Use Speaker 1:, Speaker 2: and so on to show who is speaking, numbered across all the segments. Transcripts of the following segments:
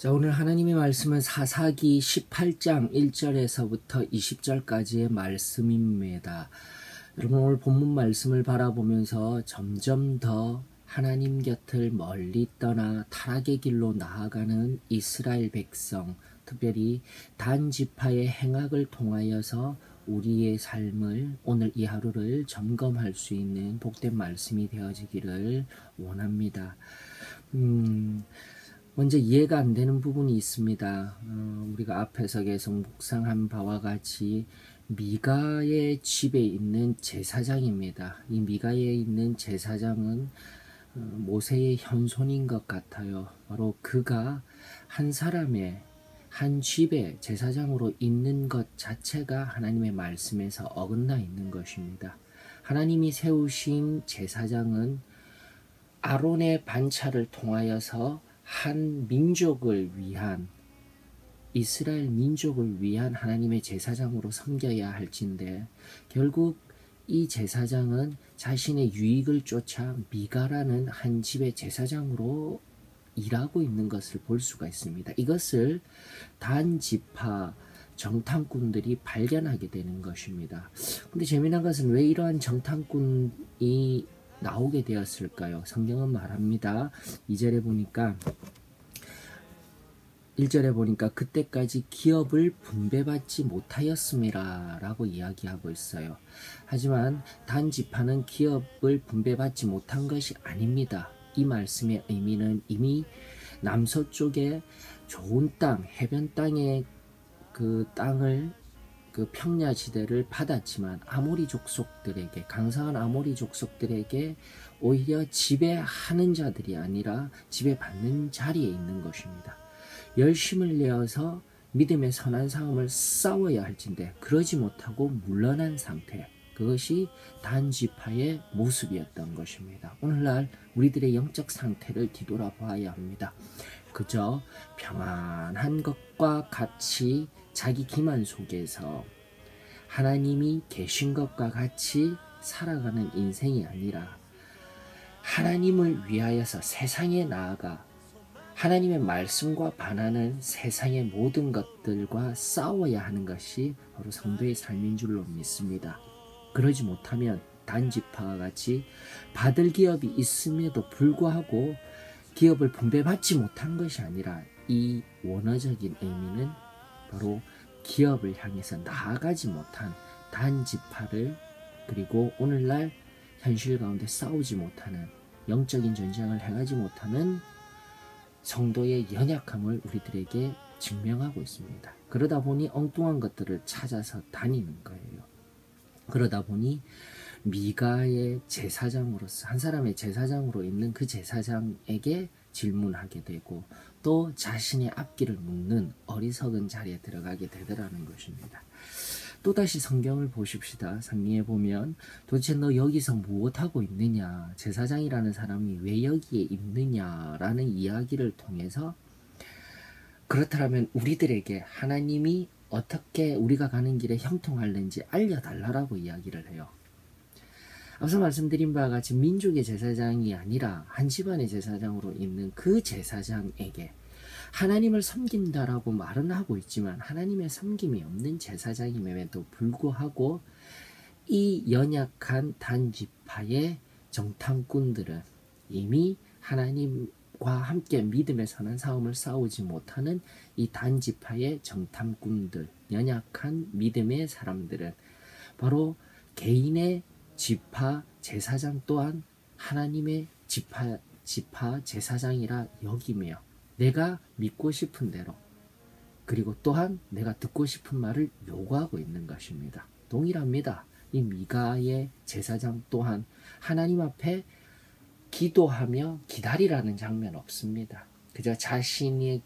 Speaker 1: 자, 오늘 하나님의 말씀은 사사기 18장 1절에서부터 20절까지의 말씀입니다. 여러분, 오늘 본문 말씀을 바라보면서 점점 더 하나님 곁을 멀리 떠나 타락의 길로 나아가는 이스라엘 백성, 특별히 단 지파의 행악을 통하여서 우리의 삶을, 오늘 이 하루를 점검할 수 있는 복된 말씀이 되어지기를 원합니다. 먼저 이해가 안 되는 부분이 있습니다. 우리가 앞에서 계속 묵상한 바와 같이 미가의 집에 있는 제사장입니다. 이 미가에 있는 제사장은 모세의 현손인 것 같아요. 바로 그가 한 사람의 한 집에 제사장으로 있는 것 자체가 하나님의 말씀에서 어긋나 있는 것입니다. 하나님이 세우신 제사장은 아론의 반차를 통하여서 한 민족을 위한, 이스라엘 민족을 위한 하나님의 제사장으로 섬겨야 할진데, 결국 이 제사장은 자신의 유익을 쫓아 미가라는 한 집의 제사장으로 일하고 있는 것을 볼 수가 있습니다. 이것을 단 지파 정탐꾼들이 발견하게 되는 것입니다. 근데 재미난 것은 왜 이러한 정탐꾼이 나오게 되었을까요? 성경은 말합니다. 1절에 보니까 그때까지 기업을 분배받지 못하였음이라 라고 이야기하고 있어요. 하지만 단 지파는 기업을 분배받지 못한 것이 아닙니다. 이 말씀의 의미는 이미 남서쪽에 좋은 땅, 해변 땅의 그 땅을, 그 평야지대를 받았지만 아모리 족속들에게, 강성한 아모리 족속들에게 오히려 지배하는 자들이 아니라 지배받는 자리에 있는 것입니다. 열심을 내어서 믿음의 선한 싸움을 싸워야 할진데 그러지 못하고 물러난 상태, 그것이 단 지파의 모습이었던 것입니다. 오늘날 우리들의 영적 상태를 뒤돌아봐야 합니다. 그저 평안한 것과 같이 자기 기만 속에서 하나님이 계신 것과 같이 살아가는 인생이 아니라 하나님을 위하여서 세상에 나아가 하나님의 말씀과 반하는 세상의 모든 것들과 싸워야 하는 것이 바로 성도의 삶인 줄로 믿습니다. 그러지 못하면 단지파와 같이 받을 기업이 있음에도 불구하고 기업을 분배받지 못한 것이 아니라, 이 원어적인 의미는 바로 기업을 향해서 나아가지 못한 단지파를, 그리고 오늘날 현실 가운데 싸우지 못하는, 영적인 전쟁을 행하지 못하는 성도의 연약함을 우리들에게 증명하고 있습니다. 그러다 보니 엉뚱한 것들을 찾아서 다니는 거예요. 그러다 보니 미가의 제사장으로서, 한 사람의 제사장으로 있는 그 제사장에게 질문하게 되고 또 자신의 앞길을 묻는 어리석은 자리에 들어가게 되더라는 것입니다. 또다시 성경을 보십시다. 성경에 보면 도대체 너 여기서 무엇하고 있느냐, 제사장이라는 사람이 왜 여기에 있느냐라는 이야기를 통해서, 그렇다면 우리들에게 하나님이 어떻게 우리가 가는 길에 형통할는지 알려달라고 이야기를 해요. 앞서 말씀드린 바와 같이 민족의 제사장이 아니라 한 집안의 제사장으로 있는 그 제사장에게 하나님을 섬긴다라고 말은 하고 있지만 하나님의 섬김이 없는 제사장임에도 불구하고 이 연약한 단지파의 정탐꾼들은 이미 하나님과 함께 믿음의 선한 싸움을 싸우지 못하는 이 단지파의 정탐꾼들, 연약한 믿음의 사람들은 바로 개인의 지파 제사장 또한 하나님의 지파 제사장이라 여기며 내가 믿고 싶은 대로, 그리고 또한 내가 듣고 싶은 말을 요구하고 있는 것입니다. 동일합니다. 이 미가의 제사장 또한 하나님 앞에 기도하며 기다리라는 장면 없습니다. 그저 자신이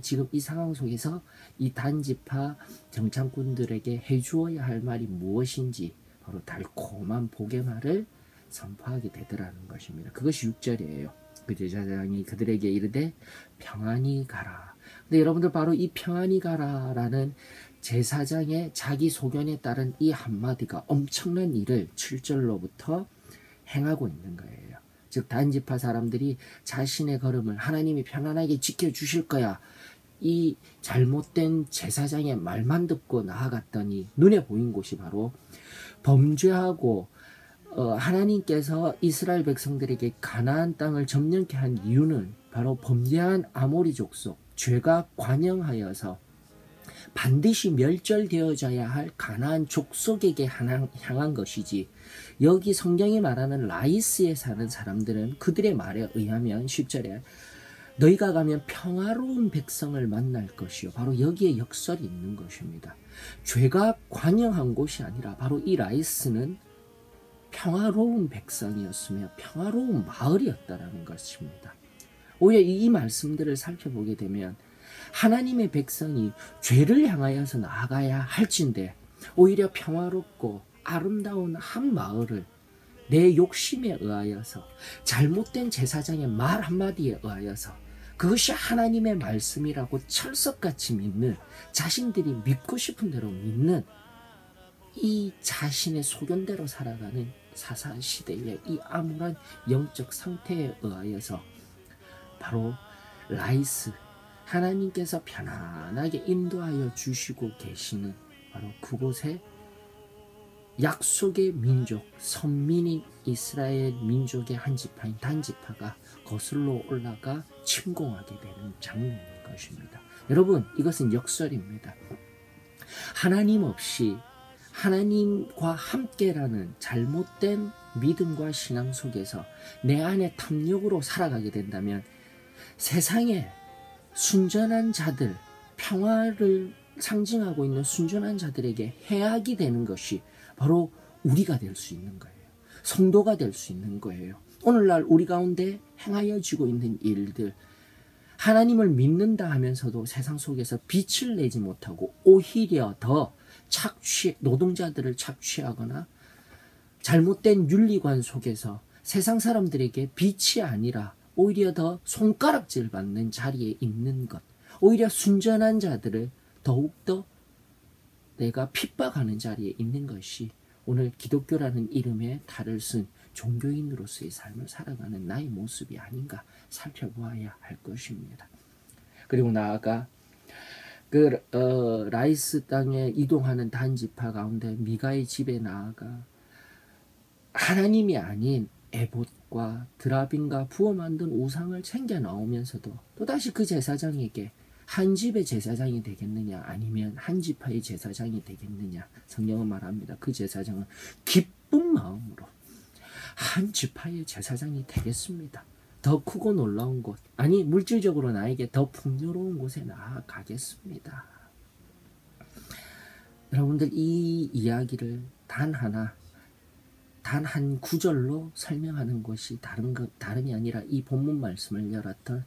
Speaker 1: 지금 이 상황 속에서 이 단지파 정탐꾼들에게 해주어야 할 말이 무엇인지 바로 달콤한 복의 말을 선포하게 되더라는 것입니다. 그것이 6절이에요. 그 제사장이 그들에게 이르되 평안히 가라. 근데 여러분들, 바로 이 평안히 가라라는 제사장의 자기 소견에 따른 이 한마디가 엄청난 일을 7절로부터 행하고 있는 거예요. 즉 단지파 사람들이 자신의 걸음을 하나님이 편안하게 지켜주실 거야, 이 잘못된 제사장의 말만 듣고 나아갔더니 눈에 보인 곳이 바로 범죄하고 하나님께서 이스라엘 백성들에게 가나안 땅을 점령케 한 이유는 바로 범죄한 아모리 족속, 죄가 관영하여서 반드시 멸절되어져야 할 가나안 족속에게 향한 것이지, 여기 성경이 말하는 라이스에 사는 사람들은 그들의 말에 의하면 10절에 너희가 가면 평화로운 백성을 만날 것이요, 바로 여기에 역설이 있는 것입니다. 죄가 관영한 곳이 아니라 바로 이 라이스는 평화로운 백성이었으며 평화로운 마을이었다라는 것입니다. 오히려 이 말씀들을 살펴보게 되면 하나님의 백성이 죄를 향하여서 나아가야 할진대 오히려 평화롭고 아름다운 한 마을을 내 욕심에 의하여서, 잘못된 제사장의 말 한마디에 의하여서, 그것이 하나님의 말씀이라고 철석같이 믿는, 자신들이 믿고 싶은 대로 믿는 이 자신의 소견대로 살아가는 사사시대의 이 암울한 영적 상태에 의하여서 바로 라이스, 하나님께서 편안하게 인도하여 주시고 계시는 바로 그곳에 약속의 민족, 선민인 이스라엘 민족의 한 지파인 단지파가 거슬러 올라가 침공하게 되는 장면인 것입니다. 여러분, 이것은 역설입니다. 하나님 없이 하나님과 함께라는 잘못된 믿음과 신앙 속에서 내 안에 탐욕으로 살아가게 된다면 세상에 순전한 자들, 평화를 상징하고 있는 순전한 자들에게 해악이 되는 것이 바로 우리가 될 수 있는 거예요. 성도가 될 수 있는 거예요. 오늘날 우리 가운데 행하여지고 있는 일들, 하나님을 믿는다 하면서도 세상 속에서 빛을 내지 못하고 오히려 더 노동자들을 착취하거나 잘못된 윤리관 속에서 세상 사람들에게 빛이 아니라 오히려 더 손가락질 받는 자리에 있는 것, 오히려 순전한 자들을 더욱더 내가 핍박하는 자리에 있는 것이 오늘 기독교라는 이름의 탈을 쓴 종교인으로서의 삶을 살아가는 나의 모습이 아닌가 살펴보아야 할 것입니다. 그리고 나아가 라이스 땅에 이동하는 단지파 가운데 미가의 집에 나아가 하나님이 아닌 에봇과 드라빔과 부어 만든 우상을 챙겨 나오면서도 또다시 그 제사장에게 한 집의 제사장이 되겠느냐 아니면 한 지파의 제사장이 되겠느냐, 성경은 말합니다. 그 제사장은 기쁜 마음으로 한 지파의 제사장이 되겠습니다. 더 크고 놀라운 곳, 아니 물질적으로 나에게 더 풍요로운 곳에 나아가겠습니다. 여러분들, 이 이야기를 단 한 구절로 설명하는 것이 다름이 아니라 이 본문 말씀을 열었던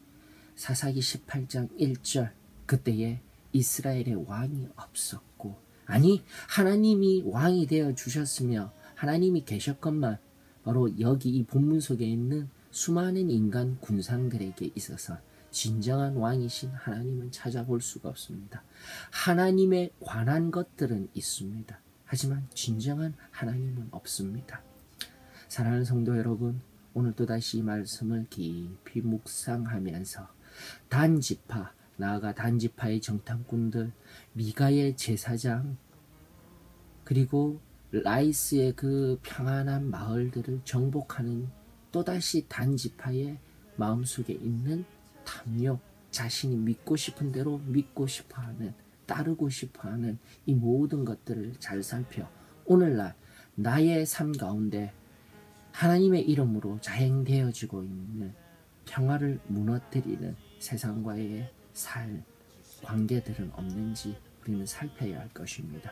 Speaker 1: 사사기 18장 1절, 그때에 이스라엘의 왕이 없었고, 아니 하나님이 왕이 되어 주셨으며 하나님이 계셨건만 바로 여기 이 본문 속에 있는 수많은 인간 군상들에게 있어서 진정한 왕이신 하나님은 찾아볼 수가 없습니다. 하나님에 관한 것들은 있습니다. 하지만 진정한 하나님은 없습니다. 사랑하는 성도 여러분, 오늘 또다시 이 말씀을 깊이 묵상하면서 단지파, 나아가 단지파의 정탐꾼들, 미가의 제사장, 그리고 라이스의 그 평안한 마을들을 정복하는 또다시 단지파의 마음속에 있는 탐욕, 자신이 믿고 싶은 대로 믿고 싶어하는, 따르고 싶어하는 이 모든 것들을 잘 살펴 오늘날 나의 삶 가운데 하나님의 이름으로 자행되어지고 있는 평화를 무너뜨리는 세상과의 관계들은 없는지 우리는 살펴야 할 것입니다.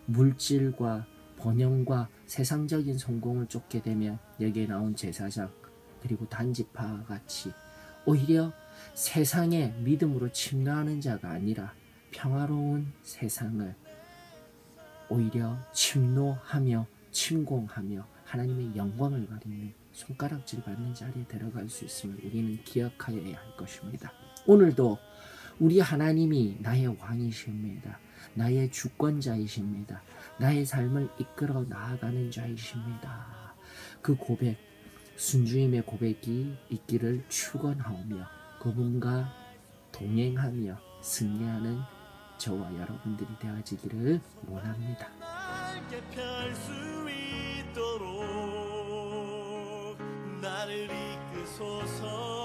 Speaker 1: 물질과 번영과 세상적인 성공을 쫓게 되면 여기에 나온 제사장 그리고 단지파와 같이 오히려 세상에 믿음으로 침노하는 자가 아니라 평화로운 세상을 오히려 침노하며 침공하며 하나님의 영광을 가리는 손가락질 받는 자리에 들어갈 수 있음을 우리는 기억하여야 할 것입니다. 오늘도 우리 하나님이 나의 왕이십니다. 나의 주권자이십니다. 나의 삶을 이끌어 나아가는 자이십니다. 그 고백, 순주임의 고백이 있기를 축원하오며 그분과 동행하며 승리하는 저와 여러분들이 되어지기를 원합니다.
Speaker 2: 날개 펼 수 있도록 나를 이끄소서.